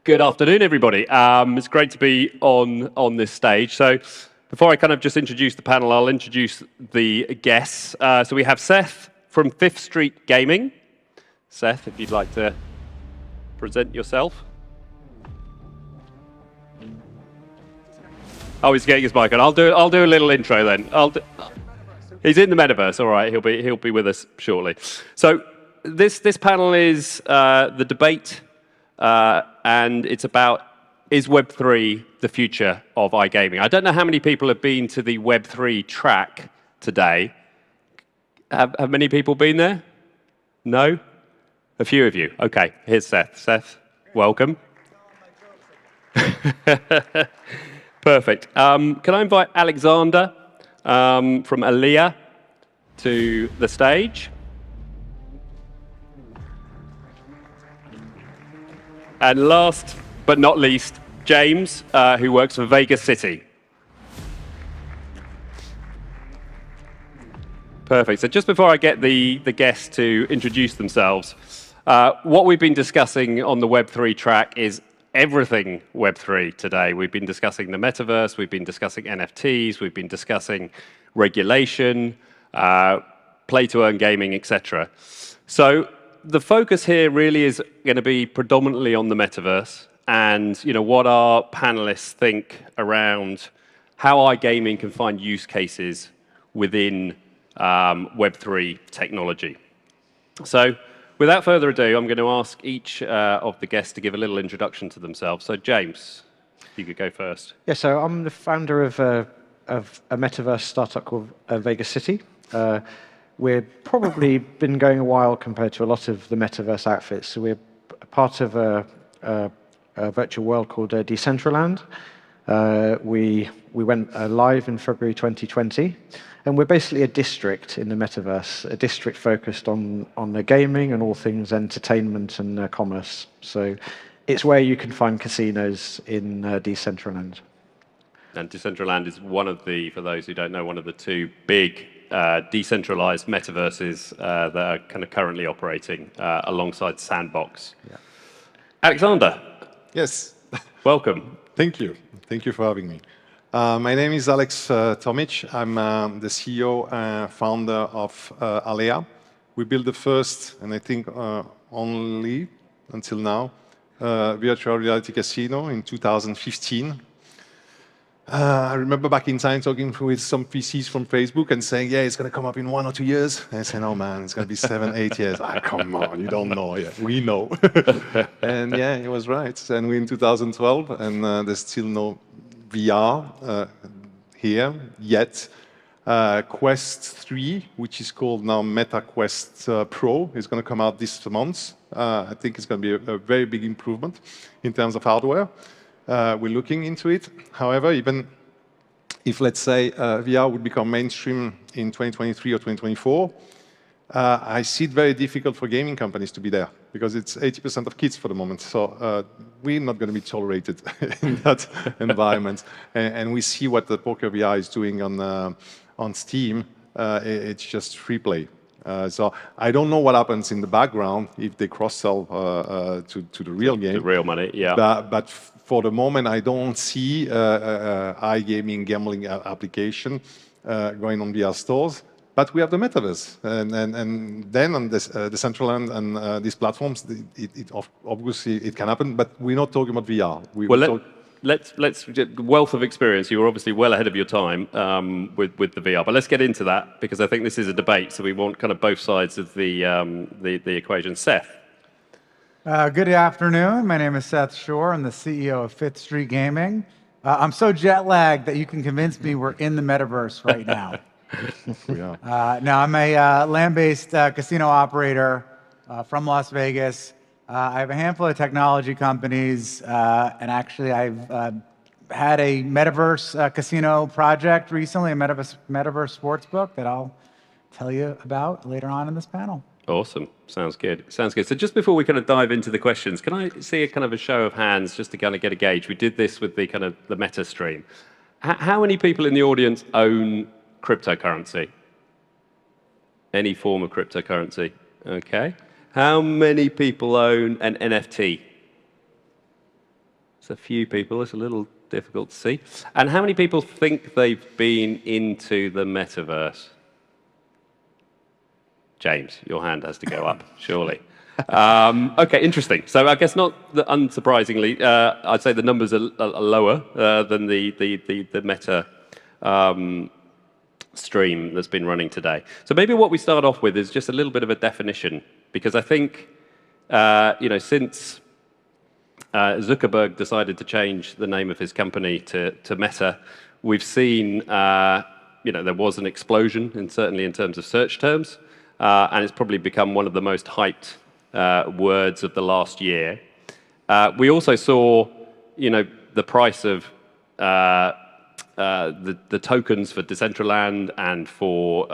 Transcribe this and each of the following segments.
Good afternoon, everybody. It's great to be on this stage. So before I kind of just introduce the panel, I'll introduce the guests. So we have Seth from Fifth Street Gaming. Seth, if you'd like to present yourself. Oh, he's getting his mic on. I'll do a little intro then. He's in the metaverse. All right, he'll be with us shortly. So this panel is the debate, and it's about, is Web3 the future of iGaming? I don't know how many people have been to the Web3 track today. Have many people been there? No? A few of you. Okay, here's Seth. Seth, welcome. Perfect. Can I invite Alexandre from Alea to the stage? And last but not least, James, who works for Vegas City. Perfect. So just before I get the guests to introduce themselves, what we've been discussing on the Web3 track is everything Web3 today. We've been discussing the metaverse, we've been discussing NFTs, we've been discussing regulation, play-to-earn gaming, etc. So the focus here really is going to be predominantly on the metaverse and what our panelists think around how iGaming can find use cases within Web3 technology. So without further ado, I'm going to ask each of the guests to give a little introduction to themselves. So James, if you could go first. Yeah, so I'm the founder of a metaverse startup called Vegas City. We've probably been going a while compared to a lot of the metaverse outfits. So we're part of a virtual world called Decentraland. We went live in February 2020. And we're basically a district in the metaverse, a district focused on the gaming and all things entertainment and commerce. So it's where you can find casinos in Decentraland. And Decentraland is one of the, for those who don't know, one of the two big decentralized metaverses that are kind of currently operating alongside Sandbox. Yeah. Alexandre. Yes. Welcome. Thank you. Thank you for having me. My name is Alex Tomic. I'm the CEO and founder of Alea. We built the first, and I think only until now, virtual reality casino in 2015. I remember back in time talking with some VCs from Facebook and saying, yeah, it's going to come up in 1 or 2 years. And I said, no, man, it's going to be 7, 8 years. Come on, you don't know yet. We know. And yeah, it was right. And we're in 2012, and there's still no VR here yet. Quest 3, which is called now Meta Quest Pro, is going to come out this month. I think it's going to be a very big improvement in terms of hardware. We're looking into it. However, even if, let's say, VR would become mainstream in 2023 or 2024, I see it very difficult for gaming companies to be there because it's 80% of kids for the moment. So we're not going to be tolerated in that environment. And we see what the Poker VR is doing on Steam. It's just free play. So I don't know what happens in the background if they cross-sell to the real game. The real money, yeah. But for the moment, I don't see iGaming gambling application going on VR stores. But we have the metaverse, and then on this Decentraland and these platforms, obviously it can happen. But we're not talking about VR. Let's wealth of experience. You were obviously well ahead of your time with the VR, but let's get into that because I think this is a debate, so we want kind of both sides of the equation. Seth. Good afternoon. My name is Seth Shore. I'm the CEO of Fifth Street Gaming. I'm so jet lagged that you can convince me we're in the metaverse right now. Now I'm a land-based casino operator from Las Vegas. I have a handful of technology companies, and actually I've had a metaverse casino project recently, a metaverse sportsbook that I'll tell you about later on in this panel. Awesome. Sounds good. Sounds good. So just before we kind of dive into the questions, can I see a kind of a show of hands just to kind of get a gauge? We did this with the kind of the meta stream. How many people in the audience own cryptocurrency? Any form of cryptocurrency? Okay. How many people own an NFT? It's a few people. It's a little difficult to see. And how many people think they've been into the metaverse? James, your hand has to go up, surely. Okay, interesting. So I guess not unsurprisingly, I'd say the numbers are lower than the meta stream that's been running today. So maybe what we start off with is just a little bit of a definition, because I think since Zuckerberg decided to change the name of his company to Meta, we've seen there was an explosion, certainly in terms of search terms, and it's probably become one of the most hyped words of the last year. We also saw, the price of the tokens for Decentraland and for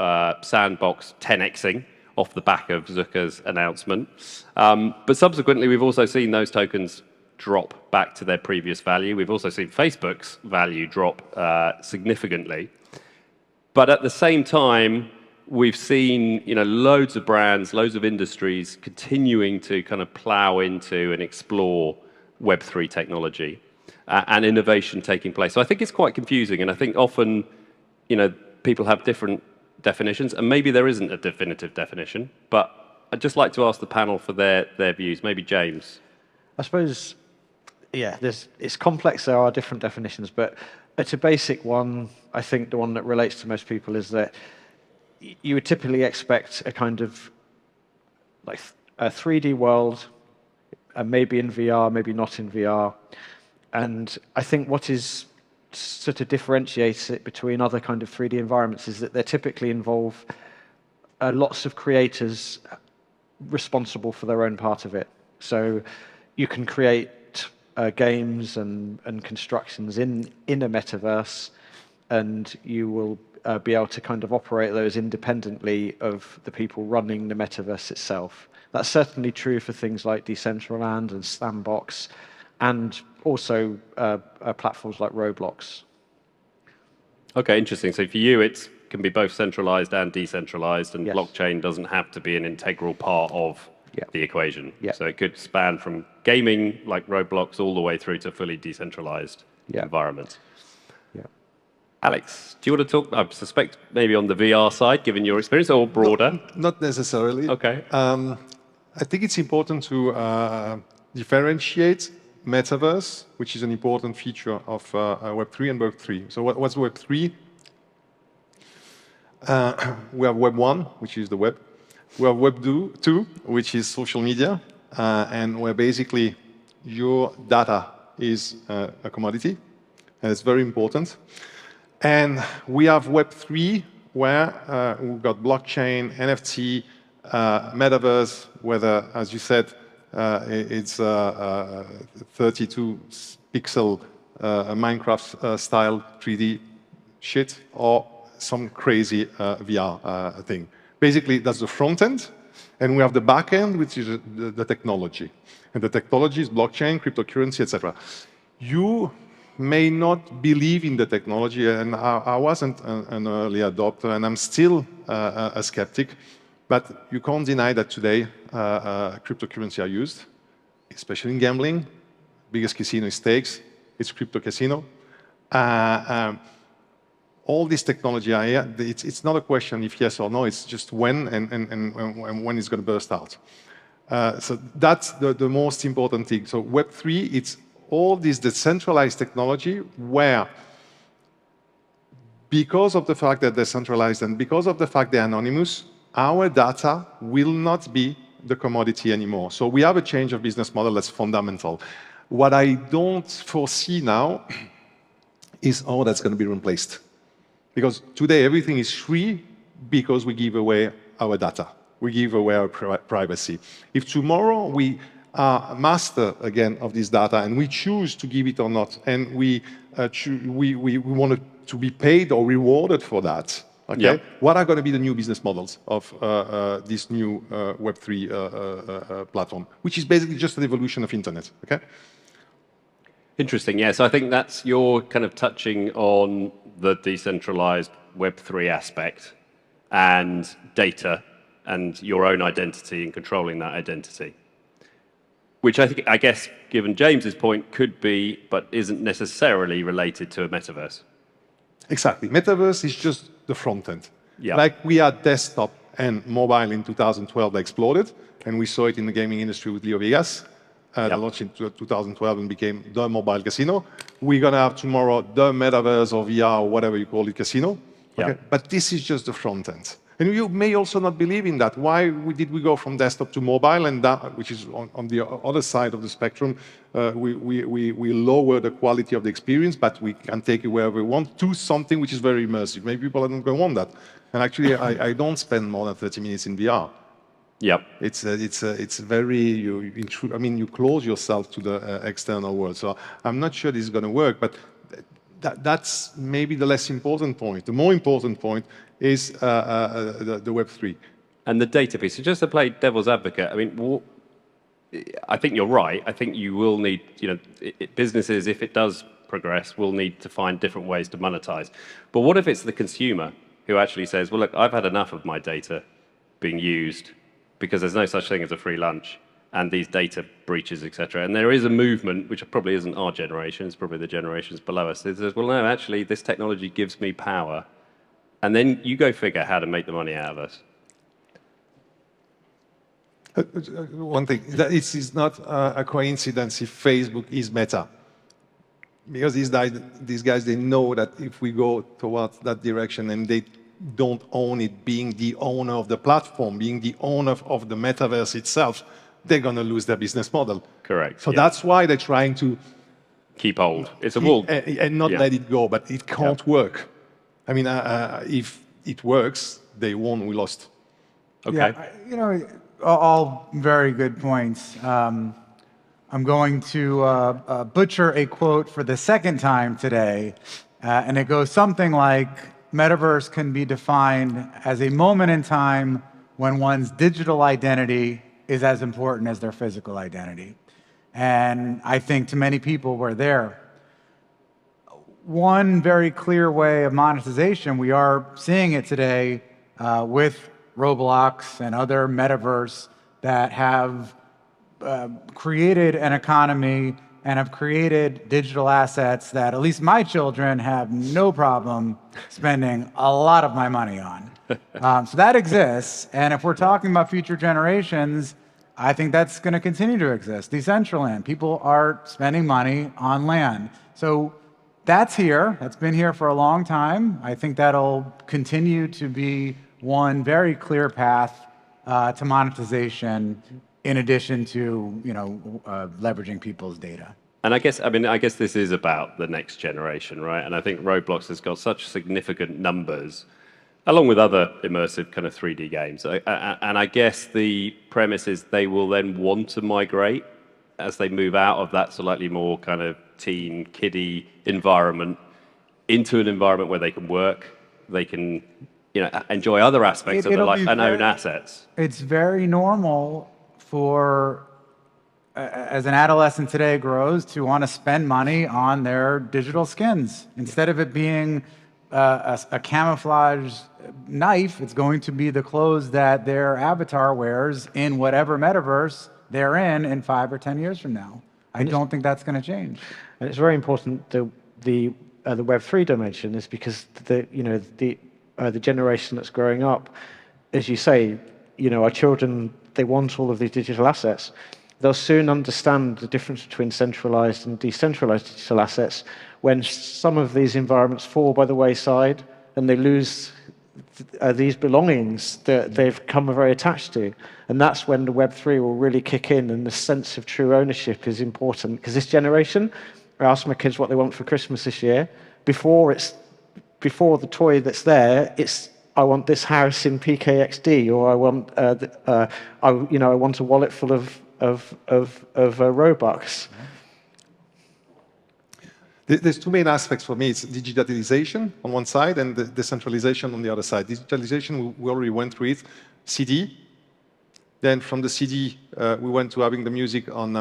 Sandbox 10xing off the back of Zucker's announcement. But subsequently, we've also seen those tokens drop back to their previous value. We've also seen Facebook's value drop significantly. But at the same time, we've seen loads of brands, loads of industries continuing to kind of plow into and explore Web3 technology and innovation taking place. So I think it's quite confusing, and I think often people have different definitions, and maybe there isn't a definitive definition, but I'd just like to ask the panel for their views. Maybe James. I suppose, it's complex. There are different definitions, but it's a basic one. I think the one that relates to most people is that you would typically expect a kind of like a 3D world, maybe in VR, maybe not in VR. And I think what is sort of differentiates it between other kind of 3D environments is that they typically involve lots of creators responsible for their own part of it. So you can create games and constructions in a metaverse, and you will be able to kind of operate those independently of the people running the metaverse itself. That's certainly true for things like Decentraland and Sandbox, and also platforms like Roblox. Okay, interesting. So for you, it can be both centralized and decentralized, and blockchain doesn't have to be an integral part of the equation. So it could span from gaming like Roblox all the way through to fully decentralized environments. Alex, do you want to talk, I suspect, maybe on the VR side, given your experience, or broader? Not necessarily. Okay. I think it's important to differentiate metaverse, which is an important feature of Web3 and Web3. So what's Web3? We have Web 1, which is the web. We have Web 2, which is social media, and where basically your data is a commodity, and it's very important. And we have Web 3, where we've got blockchain, NFT, metaverse, whether, as you said, it's 32 pixel Minecraft style 3D shit, or some crazy VR thing. Basically, that's the front end, and we have the back end, which is the technology. And the technology is blockchain, cryptocurrency, etc. You may not believe in the technology, and I wasn't an early adopter, and I'm still a skeptic, but you can't deny that today cryptocurrency are used, especially in gambling. Biggest casino is stakes, it's crypto casino. All this technology are here. It's not a question if yes or no, it's just when and when it's going to burst out. So that's the most important thing. So Web3, it's all this decentralized technology where, because of the fact that they're centralized and because of the fact they're anonymous, our data will not be the commodity anymore. So we have a change of business model that's fundamental. What I don't foresee now is how that's going to be replaced. Because today everything is free because we give away our data. We give away our privacy. If tomorrow we are master again of this data and we choose to give it or not, and we want to be paid or rewarded for that, okay? What are going to be the new business models of this new Web3 platform, which is basically just an evolution of internet, okay? Interesting, yes. I think that's you're kind of touching on the decentralized Web3 aspect and data and your own identity and controlling that identity. which I guess, given James's point, could be, but isn't necessarily related to a metaverse. Exactly. Metaverse is just the front end. Yeah. Like we had desktop and mobile in 2012 that exploded, and we saw it in the gaming industry with Leo Vegas. That launched in 2012 and became the mobile casino. We're going to have tomorrow the metaverse or VR or whatever you call it casino. Yeah. Okay? But this is just the front end. And you may also not believe in that. Why did we go from desktop to mobile? And that, which is on the other side of the spectrum, we lower the quality of the experience, but we can take it wherever we want to something which is very immersive. Maybe people are not going to want that. And actually, I don't spend more than 30 minutes in VR. Yep. It's very, you close yourself to the external world. So I'm not sure this is going to work, but that's maybe the less important point. The more important point is the Web3. And the data piece. So just to play devil's advocate, I mean, I think you're right. I think you will need, businesses, if it does progress, will need to find different ways to monetize. But what if it's the consumer who actually says, well, look, I've had enough of my data being used because there's no such thing as a free lunch and these data breaches, et cetera. And there is a movement, which probably isn't our generation, it's probably the generations below us, that says, well, no, actually, this technology gives me power. And then you go figure how to make the money out of us. One thing, that it's not a coincidence if Facebook is Meta. Because these guys, they know that if we go towards that direction and they don't own it, being the owner of the platform, being the owner of the metaverse itself, they're going to lose their business model. Correct. So that's why they're trying to keep hold. It's a wall. And not let it go, but it can't work. I mean, if it works, they won, we lost. Okay. Yeah, all very good points. I'm going to butcher a quote for the second time today, and it goes something like, metaverse can be defined as a moment in time when one's digital identity is as important as their physical identity. And I think to many people, we're there. One very clear way of monetization, we are seeing it today with Roblox and other metaverse that have created an economy and have created digital assets that at least my children have no problem spending a lot of my money on. So that exists, and if we're talking about future generations, I think that's going to continue to exist. Decentraland, people are spending money on land. So that's here, that's been here for a long time. I think that'll continue to be one very clear path to monetization in addition to leveraging people's data. And I guess this is about the next generation, right? And I think Roblox has got such significant numbers, along with other immersive kind of 3D games. And I guess the premise is they will then want to migrate as they move out of that slightly more kind of teen, kiddie environment into an environment where they can work, they can enjoy other aspects of their life and own assets. It's very normal for, as an adolescent today grows, to want to spend money on their digital skins. Instead of it being a camouflage knife, it's going to be the clothes that their avatar wears in whatever metaverse they're in 5 or 10 years from now. I don't think that's going to change. And it's very important the Web3 dimension is because the generation that's growing up, as you say, our children, they want all of these digital assets. They'll soon understand the difference between centralized and decentralized digital assets when some of these environments fall by the wayside and they lose these belongings that they've come very attached to. And that's when the Web3 will really kick in and the sense of true ownership is important. Because this generation, I ask my kids what they want for Christmas this year. Before the toy that's there, it's I want this house in PKXD, or I want I want a wallet full of Robux. There's two main aspects for me. It's digitalization on one side and the decentralization on the other side. Digitalization, we already went through it. CD. Then from the CD, we went to having the music on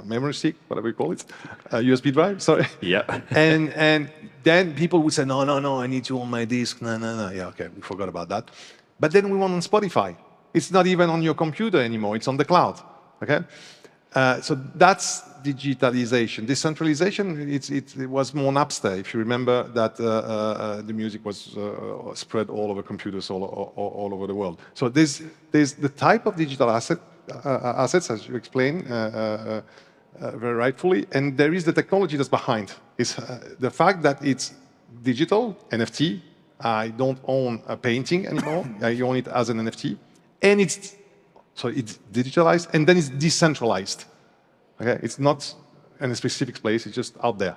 memory stick, whatever you call it, USB drive, sorry. Yeah. And then people would say, no, I need you on my disk. No. Yeah, okay, we forgot about that. But then we went on Spotify. It's not even on your computer anymore. It's on the cloud. Okay, so that's digitalization. Decentralization, it was more Napster. If you remember that the music was spread all over computers all over the world. So there's the type of digital assets, as you explained very rightfully, and there is the technology that's behind. It's the fact that it's digital, NFT. I don't own a painting anymore. I own it as an NFT, and it's digitalized, and then it's decentralized. Okay, it's not in a specific place; it's just out there,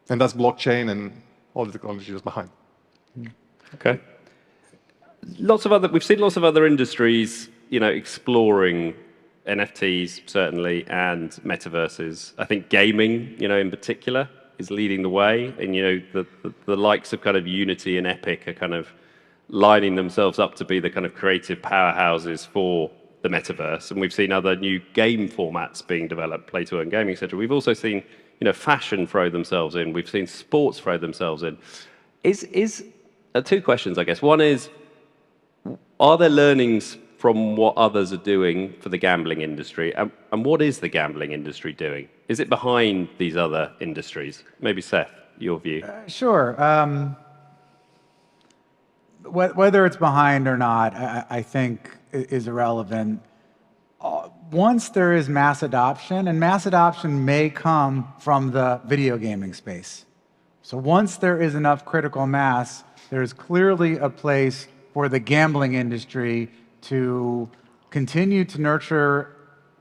and that's blockchain and all the technology that's behind. Okay. We've seen lots of other industries, exploring NFTs certainly and metaverses. I think gaming, in particular, is leading the way, and the likes of kind of Unity and Epic are kind of lining themselves up to be the kind of creative powerhouses for the metaverse. And we've seen other new game formats being developed, play to earn gaming, etc. We've also seen fashion throw themselves in. We've seen sports throw themselves in. Two questions, I guess. One is, are there learnings from what others are doing for the gambling industry? And what is the gambling industry doing? Is it behind these other industries? Maybe Seth, your view. Sure. Whether it's behind or not, I think is irrelevant. Once there is mass adoption, and mass adoption may come from the video gaming space. So once there is enough critical mass, there is clearly a place for the gambling industry to continue to nurture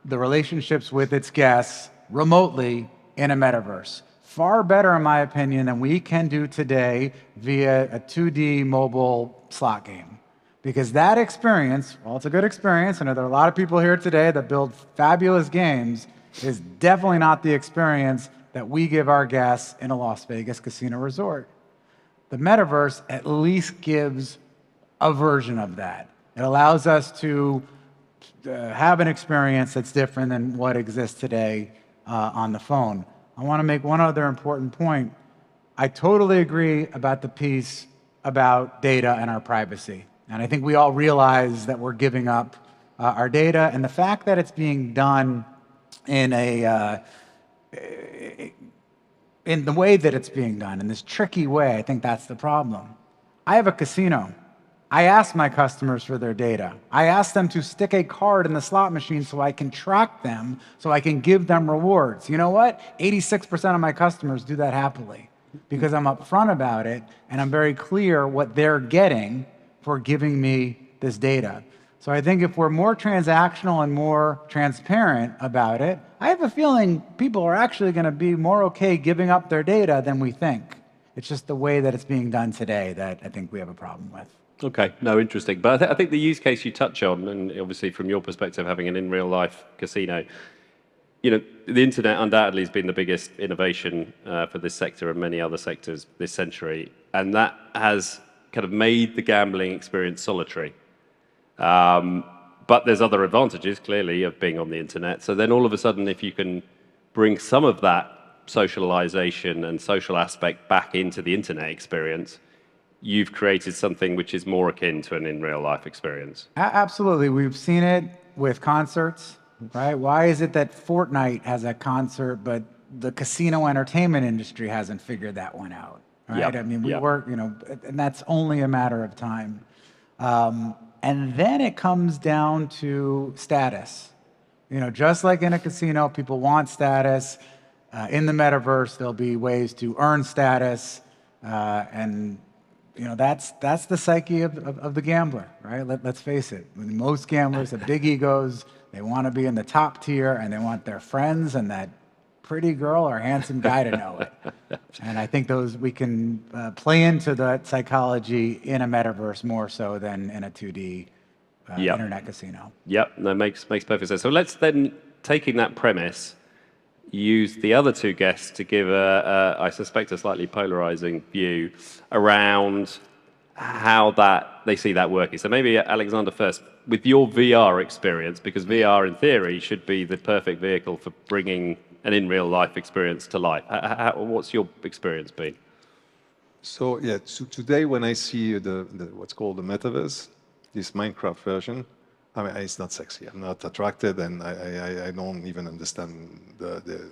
the relationships with its guests remotely in a metaverse. Far better, in my opinion, than we can do today via a 2D mobile slot game. Because that experience, while it's a good experience, and there are a lot of people here today that build fabulous games, is definitely not the experience that we give our guests in a Las Vegas casino resort. The metaverse at least gives a version of that. It allows us to have an experience that's different than what exists today on the phone. I want to make one other important point. I totally agree about the piece about data and our privacy. And I think we all realize that we're giving up our data, and the fact that it's being done in the way that it's being done, in this tricky way, I think that's the problem. I have a casino. I ask my customers for their data. I ask them to stick a card in the slot machine so I can track them, so I can give them rewards. You know what? 86% of my customers do that happily because I'm upfront about it and I'm very clear what they're getting for giving me this data. So I think if we're more transactional and more transparent about it, I have a feeling people are actually going to be more okay giving up their data than we think. It's just the way that it's being done today that I think we have a problem with. Okay, no, interesting. But I think the use case you touch on, and obviously from your perspective, having an in-real-life casino, the internet undoubtedly has been the biggest innovation for this sector and many other sectors this century, and that has kind of made the gambling experience solitary. But there's other advantages, clearly, of being on the internet. So then all of a sudden, if you can bring some of that socialization and social aspect back into the internet experience, you've created something which is more akin to an in-real-life experience. Absolutely. We've seen it with concerts, right? Why is it that Fortnite has a concert, but the casino entertainment industry hasn't figured that one out, right? Yep. I mean, we work, and that's only a matter of time. And then it comes down to status. Just like in a casino, people want status. In the metaverse, there'll be ways to earn status, and that's the psyche of the gambler, right? Let's face it. Most gamblers have big egos. They want to be in the top tier, and they want their friends and that pretty girl or handsome guy to know it. And I think we can play into that psychology in a metaverse more so than in a 2D internet casino. Yep, that makes perfect sense. So let's then, taking that premise, use the other two guests to give I suspect, a slightly polarizing view around how they see that working. So maybe Alexandre first, with your VR experience, because VR in theory should be the perfect vehicle for bringing an in real life experience to life. What's your experience been? So today when I see what's called the metaverse, this Minecraft version, I mean, it's not sexy. I'm not attracted, and I don't even understand the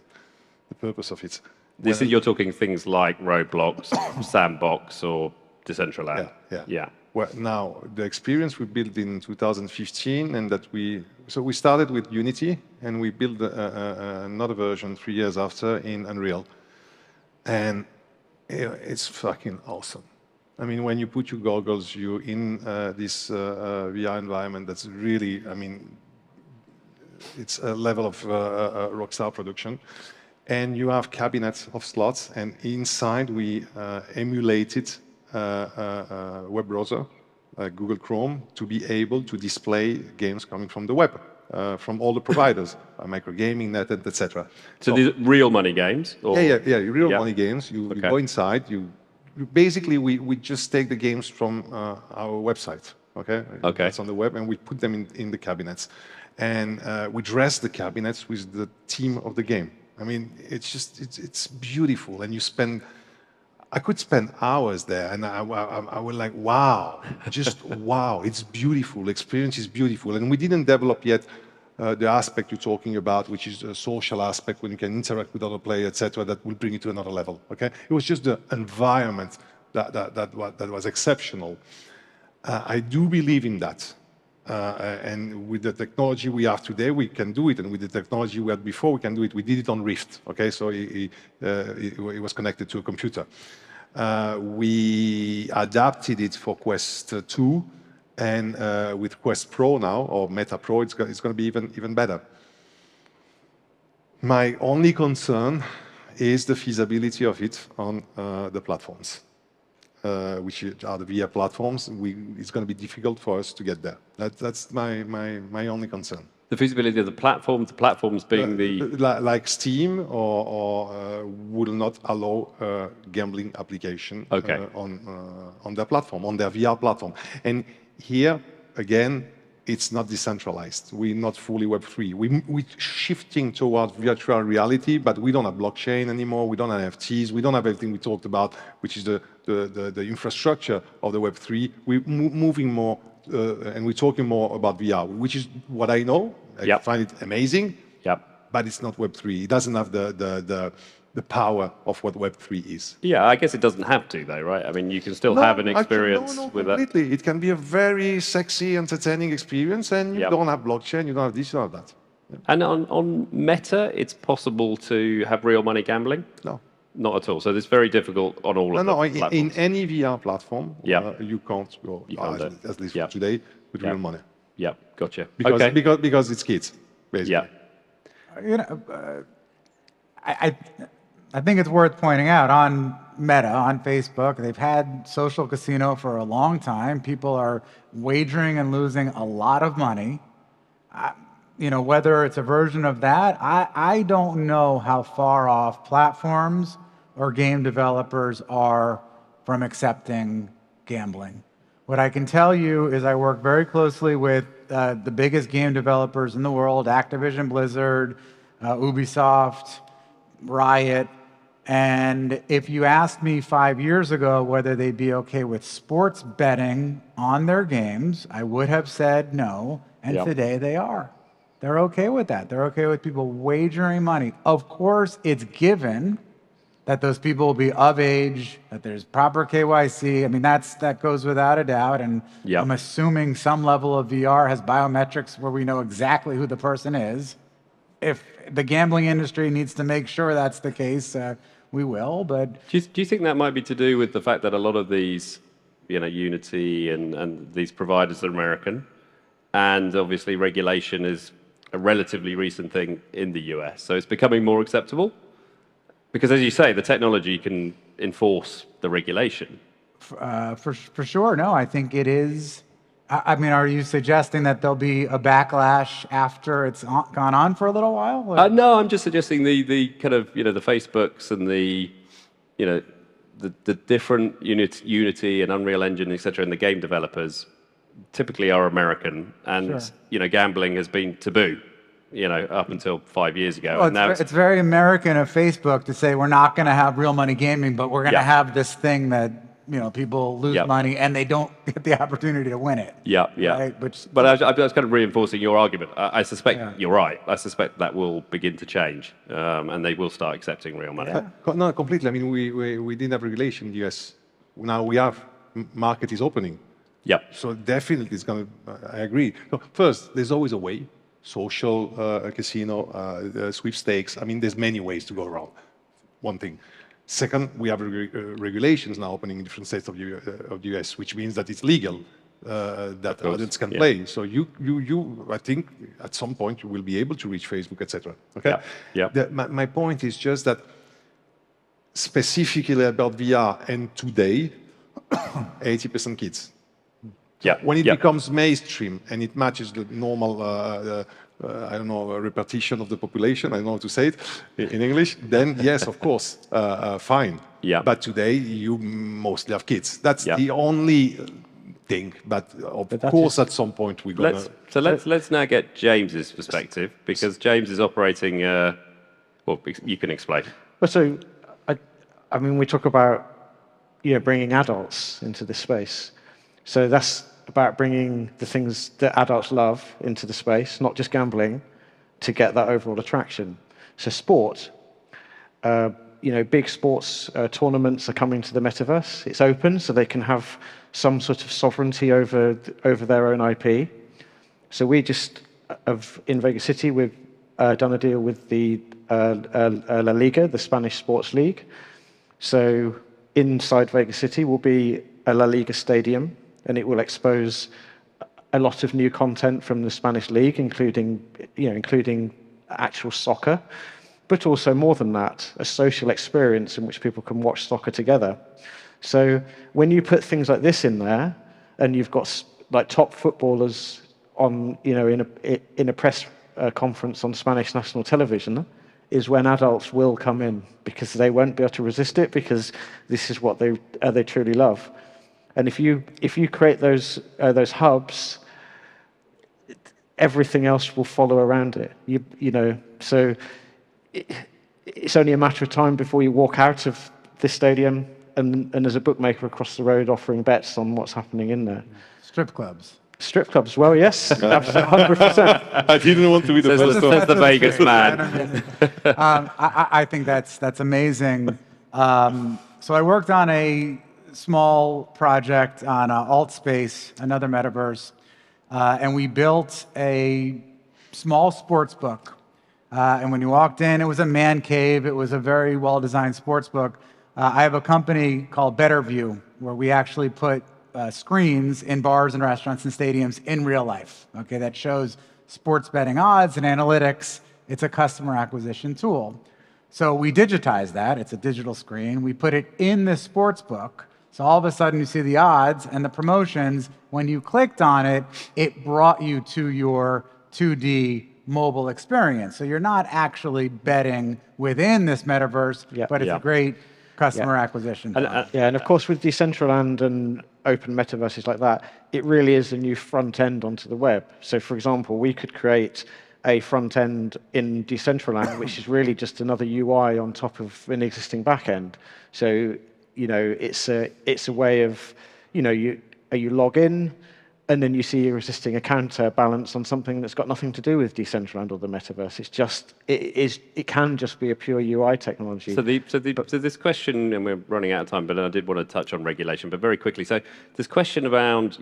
purpose of it. You're talking things like Roblox, Sandbox, or Decentraland. Yeah. Well, now the experience we built in 2015, and that we started with Unity, and we built another version 3 years after in Unreal, and it's fucking awesome. I mean, when you put your goggles, you're in this VR environment that's really, I mean, it's a level of rockstar production. And you have cabinets of slots, and inside we emulated a web browser, Google Chrome, to be able to display games coming from the web, from all the providers, microgaming, net, etc. So these are real money games? Or? Yeah, real money games. You go inside, basically, we just take the games from our website, okay? It's on the web, and we put them in the cabinets. And we dress the cabinets with the theme of the game. I mean, it's beautiful, and I could spend hours there, and I was like, wow, just wow, it's beautiful, the experience is beautiful. And we didn't develop yet the aspect you're talking about, which is a social aspect when you can interact with other players, etc., that will bring it to another level. Okay, it was just the environment that was exceptional. I do believe in that, and with the technology we have today, we can do it, and with the technology we had before, we can do it. We did it on Rift. Okay, so it was connected to a computer. We adapted it for Quest 2. And with Quest Pro now, or Meta Pro, it's going to be even better. My only concern is the feasibility of it on the platforms, which are the VR platforms. It's going to be difficult for us to get there. That's my only concern. The feasibility of the platforms being like Steam or will not allow gambling application on their platform, on their VR platform. And here, again, it's not decentralized. We're not fully Web3. We're shifting towards virtual reality, but we don't have blockchain anymore. We don't have NFTs. We don't have everything we talked about, which is the infrastructure of the Web3. We're moving more, and we're talking more about VR, which is what I know. I find it amazing, but it's not Web3. It doesn't have the power of what Web3 is. Yeah, I guess it doesn't have to, though, right? I mean, you can still have an experience with that. Completely. It can be a very sexy, entertaining experience, and you don't have blockchain, you don't have this, you don't have that. Yeah. And on Meta, it's possible to have real money gambling? No. Not at all. So it's very difficult on all of the platforms. In any VR platform, you can't go, at least for today, with real money. Yeah, gotcha. Because it's kids, basically. Yeah. You know, I think it's worth pointing out on Meta, on Facebook, they've had social casino for a long time. People are wagering and losing a lot of money. You know, whether it's a version of that, I don't know how far off platforms or game developers are from accepting gambling. What I can tell you is I work very closely with the biggest game developers in the world, Activision Blizzard, Ubisoft, Riot. And if you asked me 5 years ago whether they'd be okay with sports betting on their games, I would have said no. And today they are. They're okay with that. They're okay with people wagering money. Of course, it's given that those people will be of age, that there's proper KYC. I mean, that goes without a doubt. And I'm assuming some level of VR has biometrics where we know exactly who the person is. If the gambling industry needs to make sure that's the case, we will. But do you think that might be to do with the fact that a lot of these, you know, Unity and these providers are American, and obviously regulation is a relatively recent thing in the US, so it's becoming more acceptable? Because as you say, the technology can enforce the regulation. For sure, no, I think it is. I mean, are you suggesting that there'll be a backlash after it's gone on for a little while? No, I'm just suggesting the kind of, you know, the Facebooks and the, you know, the different Unity and Unreal Engine, et cetera, and the game developers typically are American, and you know, gambling has been taboo, you know, up until 5 years ago. Well, and it's very American of Facebook to say we're not going to have real money gaming, but we're going to have this thing that people lose Yep. money and they don't get the opportunity to win it. Yeah, yeah. Right? But I was kind of reinforcing your argument. I suspect Yeah. you're right. I suspect that will begin to change, and they will start accepting real money. No, completely. I mean, we didn't have regulation in the US. Now we have. Market is opening. Yep. So definitely it's going to, I agree. So first, there's always a way. Social, casino, sweepstakes. I mean, there's many ways to go around. One thing. Second, we have regulations now opening in different states of the US, which means that it's legal that audience can play. So I think at some point you will be able to reach Facebook, etc. Okay. Yeah. My point is just that specifically about VR and today, 80% kids. Yeah. When it becomes mainstream and it matches the normal, I don't know, repetition of the population, I don't know how to say it in English, then yes, of course, fine. Yeah. But today you mostly have kids. That's the only thing. But of course, at some point we're gonna. Let's now get James's perspective, because James is operating. Well, you can explain. Well, so I mean, we talk about bringing adults into this space. So that's about bringing the things that adults love into the space, not just gambling, to get that overall attraction. So sport, big sports tournaments are coming to the metaverse. It's open, so they can have some sort of sovereignty over their own IP. So we just, in Vegas City, we've done a deal with the La Liga, the Spanish sports league. So inside Vegas City will be a La Liga stadium, and it will expose a lot of new content from the Spanish league, including actual soccer, but also more than that, a social experience in which people can watch soccer together. So when you put things like this in there, and you've got like top footballers on, in a press conference on Spanish national television, is when adults will come in, because they won't be able to resist it, because this is what they truly love. And if you create those hubs, everything else will follow around it. So it's only a matter of time before you walk out of this stadium and there's a bookmaker across the road offering bets on what's happening in there. Strip clubs. Strip clubs, well, yes, 100%. I didn't want to be the first one. Says the Vegas man. I think that's amazing. So I worked on a small project on AltSpace, another metaverse, and we built a small sports book. And when you walked in, it was a man cave. It was a very well-designed sports book. I have a company called BetterView, where we actually put screens in bars and restaurants and stadiums in real life, okay, that shows sports betting odds and analytics. It's a customer acquisition tool. So we digitize that. It's a digital screen. We put it in the sports book. So all of a sudden you see the odds and the promotions. When you clicked on it, it brought you to your 2D mobile experience. So you're not actually betting within this metaverse, but it's a great customer acquisition. And of course, with Decentraland and open metaverses like that, it really is a new front end onto the web. So for example, we could create a front end in Decentraland, which is really just another UI on top of an existing back end. So, it's a way of, you log in, and then you see your existing account balance on something that's got nothing to do with Decentraland or the metaverse. It's just, it can just be a pure UI technology. So this question, and we're running out of time, but I did want to touch on regulation, but very quickly. So this question around,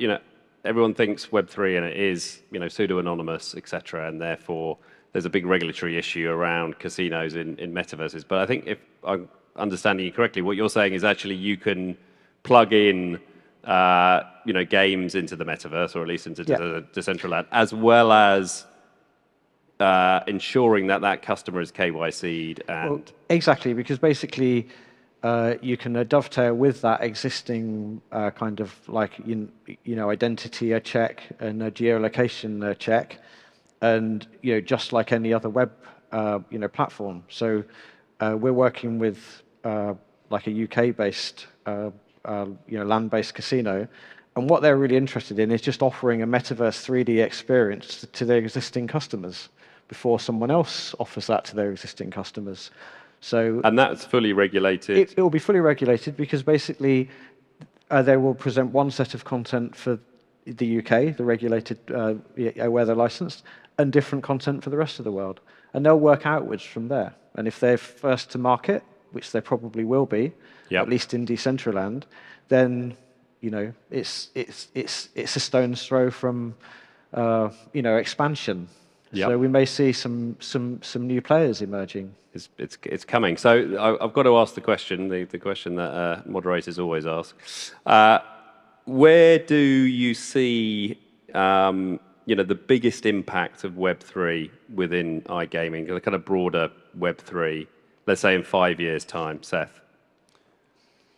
everyone thinks Web3 and it is, pseudo-anonymous, et cetera, and therefore there's a big regulatory issue around casinos in metaverses. But I think if I'm understanding you correctly, what you're saying is actually you can plug in games into the metaverse, or at least into Decentraland, as well as ensuring that customer is KYC'd and... Exactly, because basically you can dovetail with that existing kind of like, identity check and a geolocation check, and, just like any other web, platform. So we're working with like a UK-based land-based casino, and what they're really interested in is just offering a metaverse 3D experience to their existing customers before someone else offers that to their existing customers. So, and that's fully regulated. It will be fully regulated, because basically they will present one set of content for the UK, the regulated, where they're licensed, and different content for the rest of the world. And they'll work outwards from there. And if they're first to market, which they probably will be, Yep. at least in Decentraland, then it's a stone's throw from expansion. Yep. So we may see some new players emerging. It's coming. So I've got to ask the question, the question that moderators always ask. Where do you see the biggest impact of Web3 within iGaming, the kind of broader Web3, let's say in 5 years' time, Seth?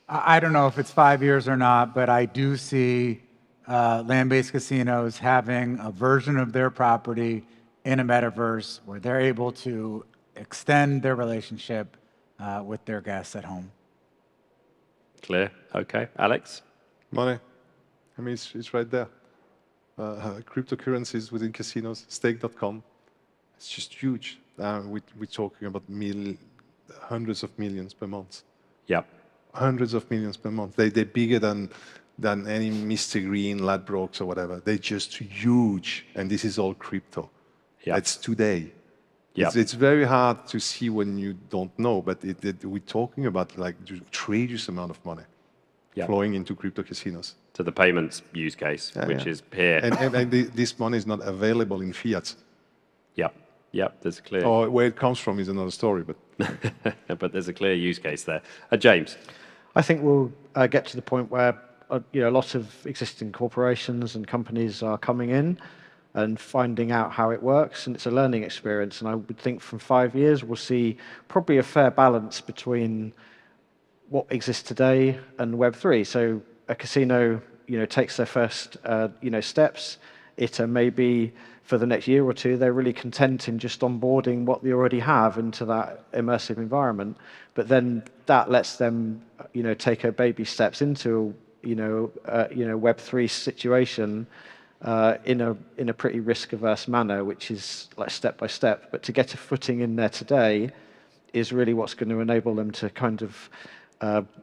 I don't know if it's 5 years or not, but I do see land-based casinos having a version of their property in a metaverse where they're able to extend their relationship with their guests at home. Clear. Okay. Alex? Money. I mean, it's right there. Cryptocurrencies within casinos, stake.com. It's just huge. We're talking about hundreds of millions per month. Yep. Hundreds of millions per month. They're bigger than any Mr. Green, Ladbrokes or whatever. They're just huge. And this is all crypto. Yep. It's today. Yep. It's very hard to see when you don't know, but we're talking about like tremendous amount of money flowing into crypto casinos. To the payments use case, which is here. And this money is not available in fiat. Yep, there's a clear... Or where it comes from is another story, but... but there's a clear use case there. James? I think we'll get to the point where a lot of existing corporations and companies are coming in and finding out how it works, and it's a learning experience. And I would think from 5 years, we'll see probably a fair balance between what exists today and Web3. So a casino, takes their first, steps. It may be for the next year or two, they're really content in just onboarding what they already have into that immersive environment. But then that lets them, take a baby steps into, Web3 situation in a pretty risk-averse manner, which is like step by step. But to get a footing in there today is really what's going to enable them to kind of,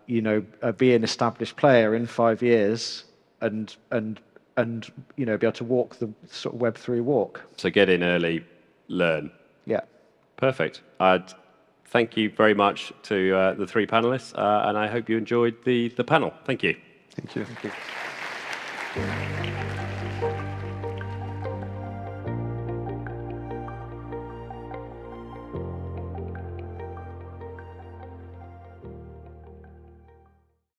be an established player in 5 years and be able to walk the sort of Web3 walk. So get in early, learn. Yeah. Perfect. Thank you very much to the three panelists, and I hope you enjoyed the panel. Thank you. Thank you. Thank you.